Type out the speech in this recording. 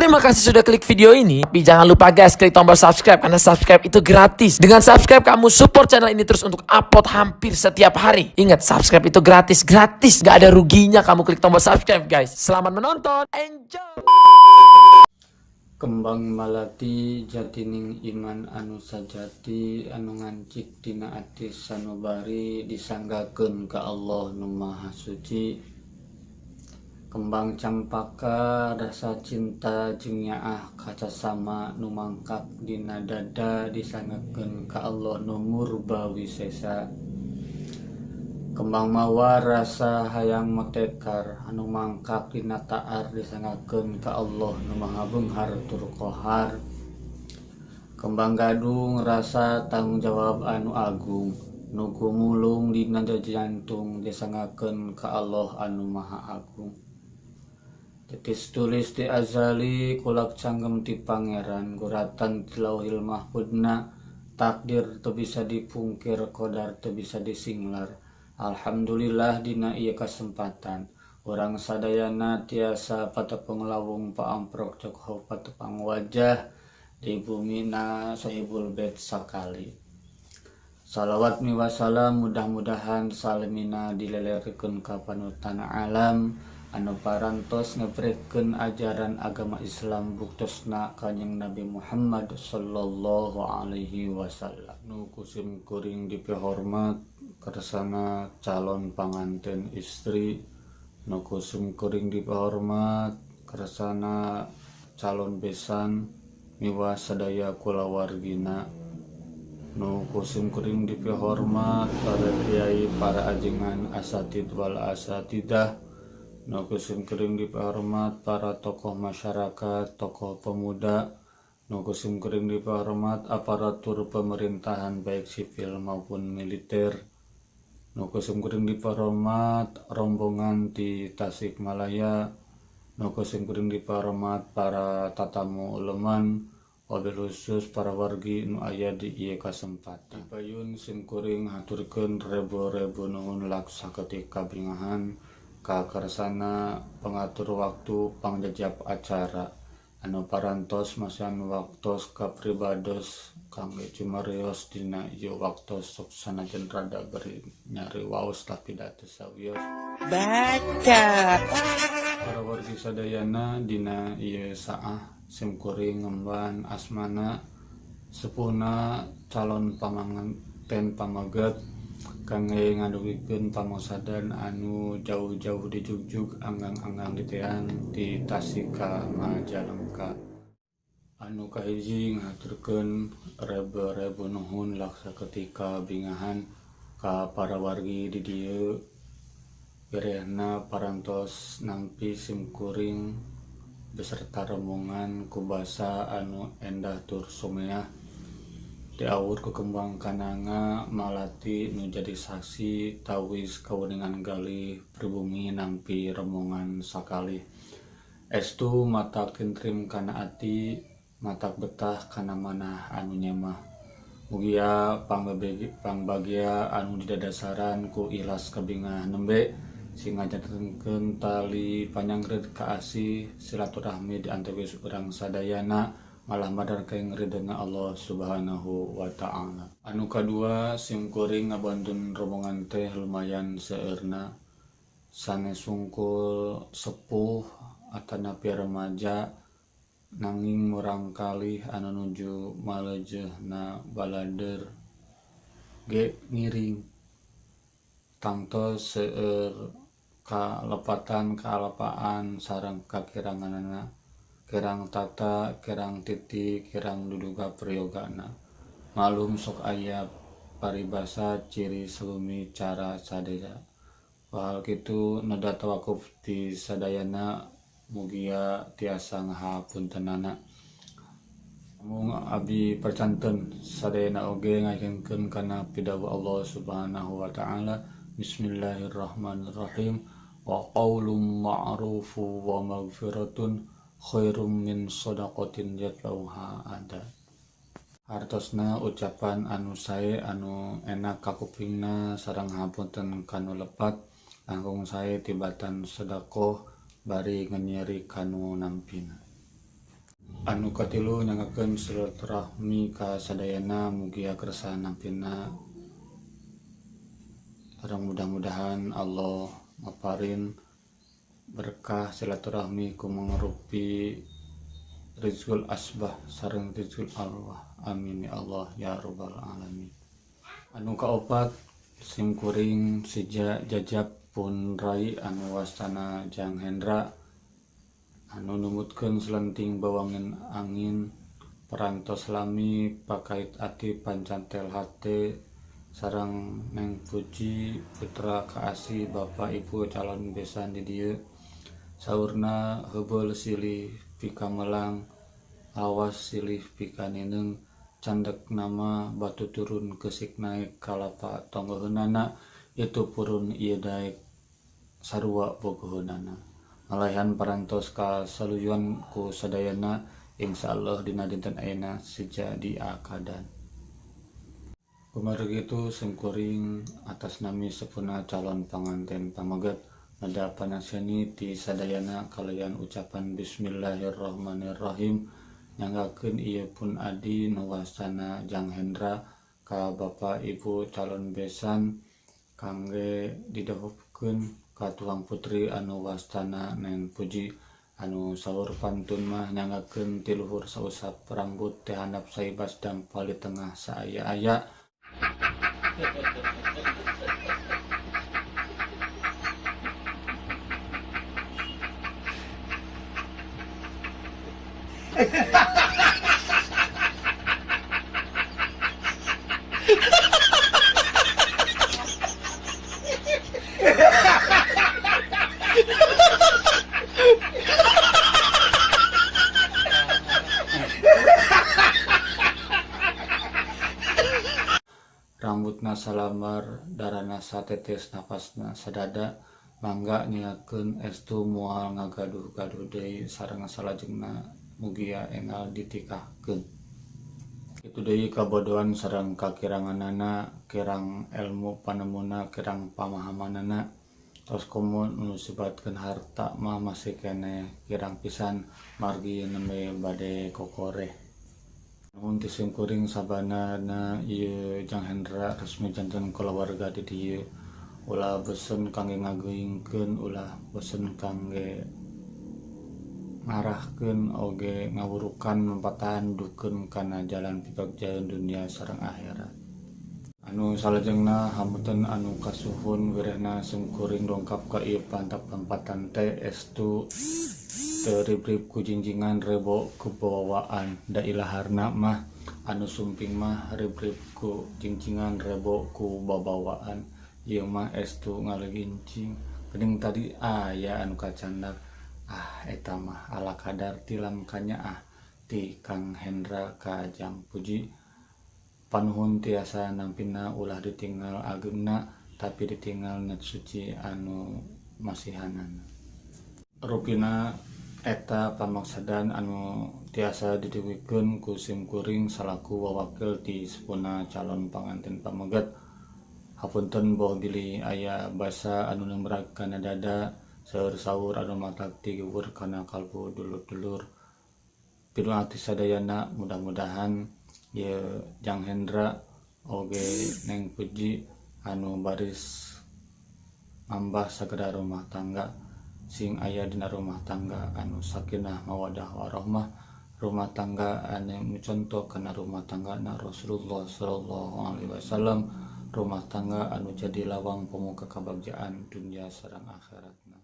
Terima kasih sudah klik video ini. Tapi jangan lupa guys, klik tombol subscribe karena subscribe itu gratis. Dengan subscribe kamu support channel ini terus untuk upload hampir setiap hari. Ingat, subscribe itu gratis. Gak ada ruginya kamu klik tombol subscribe guys. Selamat menonton. Enjoy. Kembang malati jatining iman anu sajati anu ngancik dina ati sanubari disanggakeun ka Allah nu Maha Suci. Kembang campaka rasa cinta jeung nyaah kaca sama nu mangkak dina dada disanggakeun ka Allah nu murba wisesa. Kembang mawar rasa hayang matekar anu mangkak dina taar disanggakeun ka Allah nu Maha Beunghar tur Qahar. Kembang gadung rasa tanggung jawab anu agung nu gumulung dina jantung disanggakeun ka Allah anu Maha Agung. Tetis tulis di azali kulak canggem ti pangeran guratan ti lauhil mahfudna takdir teu bisa dipungkir qadar teu bisa disinglar. Alhamdulillah dina ieu kasempatan urang sadayana tiasa patepeng lawung paamprok cok patepang wajah di bumina sahibul bait sakali. Salawat mi wasalam mudah-mudahan salimina dilelehkeun ka panutan alam anu parantos ngeprekeun ajaran agama Islam buktosna kanjeng Nabi Muhammad sallallahu alaihi wasallam. Nu kusim kuring dipihormat kersana calon panganten istri, nu kusim kuring dipihormat kersana calon besan miwah sadaya kulawargina, nu kusim kuring dipihormat para kiai para ajengan asatid wal asatidah, nu kusim kuring dipihormat para tokoh masyarakat, tokoh pemuda, nu kusim kuring dipihormat aparatur pemerintahan baik sipil maupun militer, nu kusim kuring dipihormat rombongan di Tasikmalaya, nu kusim kuring dipihormat para tatamu uleman, wabil khusus para wargi nu aya di ieu kasempatan. Payun sim kuring haturkeun rebo-rebo nuhun laksa ketika bingahan ka kersana pengatur waktu pangjajab acara anu parantos masan waktos kapribados kangge cumarios dina ieu waktos sok sanajan rada beri nyari waos tapi da teu sawios baca para wargi sadayana dina ieu saah sim kuring ngemban asmana sepuhna calon pamanten pamaget kangge ngadugikeun pamosadan anu jauh-jauh di Jugjug anggang-anggang ditean di Tasik ka Majalengka. Anu kahiji ngaturkeun rebe-rebe nuhun laksa ketika bingahan ka para wargi di dieu birehna parantos nampi sim kuring beserta rombongan ku basa anu endah tur sumeah diawur ku kembang kananga malati nu jadi saksi tawis kaweningan galih pribumi nampi rombongan sakali. Estu matak tintrim kana ati matak betah kana manah anu nyemah. Mugia pangbagia anu didadasaran ku ikhlas kabingah nembe sing ngajantenkeun tali panyangreud kaasih silaturahmi di antawis urang sadayana malah madar kaing ridana Allah subhanahu wa ta'ala. Anu kadua sim kuring ngabantun rombongan teh lumayan seueurna sanes sungkul sepuh atanapi remaja nanging murang kalih anu nuju malejehna balader ge ngiring tangtos seueur kalepatan kalapaan sareng kakiranganana kirang tata, kirang titik, kirang duduga priyogana. Malum sok aya paribasa ciri selumi cara sadaya. Hal kitu nada tawakuf di sadayana mugia tiasa ngahapuntenana. Mung abdi percanten sadayana oge ngajengkeun kana pidawa Allah Subhanahu wa taala. Bismillahirrahmanirrahim. Wa qaulun ma'rufu wa maghfiratun khairum min shadaqatin yatlauha ada. Hartosna ucapan anu sae anu enak kakupingna sareng hapunten kanu lepat langkung sae tibatan sedekah bari nganyeri kanu nampina. Anu katilu nyangakeun silaturahmi ka sadayana mugi kersa nampina sareng mudah-mudahan Allah maparin berkah silaturahmi ku mangrupi rizqul asbah sareng rizqul Allah. Amin ya Allah ya rabbal alamin. Anu kaopat simkuring sija jajab pun rai anu wastana Jang Hendra anu numutkeun selenting bawangin angin perantos lami pakait ati pancantel hate sareng Neng Puji putra kaasi bapak ibu calon besan di dieu saurna heubeul silih pikamelang awas silih pikanineng candek nama batu turun kesik naik kalapa tonggoheunana itu purun ieu daek sarua bogoheunana malayan parantos ka saluyuan ku sadayana insyaallah dina dinten ayeuna sija di akadan. Kumaha kitu sengkuring atas nami sepuna calon panganten pamaget nada panaseni ti sadayana kalian ucapan bismillahirrahmanirrahim nyanggakeun ieu pun adi nu wastana Jang Hendra ka bapak ibu calon besan kangge didahupkeun ka tuang putri anu wastana Neng Puji anu saur pantun mah nyanggakeun ti luhur sausap rambut teh handap saibas dampal di tengah saaya-aya. Rambutna salamar darana satetes napasna sadada mangga niakeun estu moal ngagaduh-gaduh deui sareng salajengna mugia engal ditikahkeun. Kitu deui kabodohan sareng kakiranganana kirang ilmu panemuna kirang pamahamanana tos komo nu sibatkeun harta mah masih keneh kirang pisan margi nembe bade kokoreh. Namun ti simkuring sabanana ieu Jang Hendra resmi janten kulawarga di dieu ulah beuseun kangge ngageuingkeun ulah beuseun kangge ngarahkeun oge ngawurukan patandukeun kana jalan pibagjaeun dunia sareng akhirat. Anu salajengna hamunten anu kasuhun wirehna simkuring dongkap ka ieu pantap tempatan teh estu terib-rib ku jinjingan rebo ku bawaan da ilaharna mah anu sumping mah rib-rib ku jinjingan rebo ku babawaan ieu mah estu ngalegincing geuning tadi aya anu kacandak eta mah ala kadar tilam kanya ti Kang Hendra ka Jang Puji panuhun tiasa nampina ulah ditinggal ageuna tapi ditinggal net suci anu masihanan rupina eta pamaksadan anu tiasa didiwikeun ku simkuring salaku wawakil ti sepuna calon panganten pamaget. Hapunten boh bilih aya basa anu nembrag kana dada saur-saur anu matak ti gewur kana kalbu dulur-dulur pinuati sadayana mudah-mudahan ye Jang Hendra oge Neng Puji anu baris ngambah sageda rumah tangga sing aya dina rumah tangga anu sakinah mawadah warahmah rumah tangga anu contoh kana rumah tangga na Rasulullah sallallahu alaihi wasallam rumah tangga anu jadi lawang pemuka kabagjaan dunia sareng akhiratna.